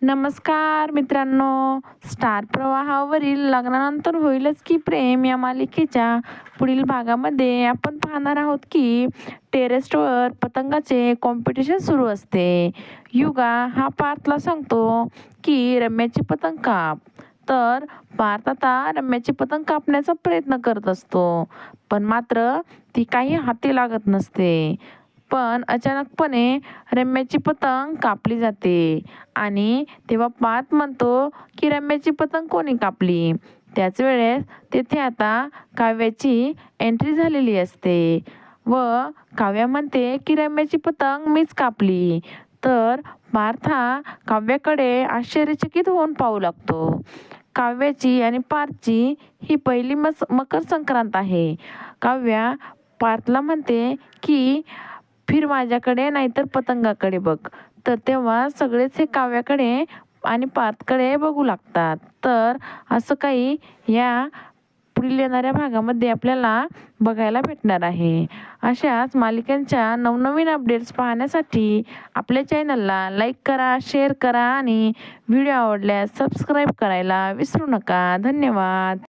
नमस्कार मित्रांनो, स्टार प्रवाहावरील लग्नानंतर होईलच की प्रेम या मालिकेच्या पुढील भागामध्ये आपण पाहणार आहोत की टेरेसवर पतंगाचे कॉम्पिटिशन सुरू असते. युगा हा पार्थला सांगतो की रम्याची पतंग काप. तर पार्थ आता रम्याची पतंग कापण्याचा प्रयत्न करत असतो, पण मात्र ती काही हाती लागत नसते. पण अचानकपणे रम्याची पतंग कापली जाते आणि तेव्हा पार्थ म्हणतो की रम्याची पतंग कोणी कापली. त्याच वेळेस तेथे आता काव्याची एंट्री झालेली असते व काव्या म्हणते की रम्याची पतंग मीच कापली. तर पार्थ हा काव्याकडे आश्चर्यचकित होऊन पाहू लागतो. काव्याची आणि पार्थची ही पहिली मकर संक्रांत आहे. काव्या पार्थला म्हणते की फिर माझ्याकडे नाहीतर पतंगाकडे बघ. तर तेव्हा सगळेच हे काव्याकडे आणि पार्थकडे बघू लागतात. तर असं काही या पुढील येणाऱ्या भागामध्ये आपल्याला बघायला भेटणार आहे. अशाच मालिकांच्या नवनवीन अपडेट्स पाहण्यासाठी आपल्या चॅनलला लाईक करा, शेअर करा आणि व्हिडिओ आवडल्यास सबस्क्राईब करायला विसरू नका. धन्यवाद.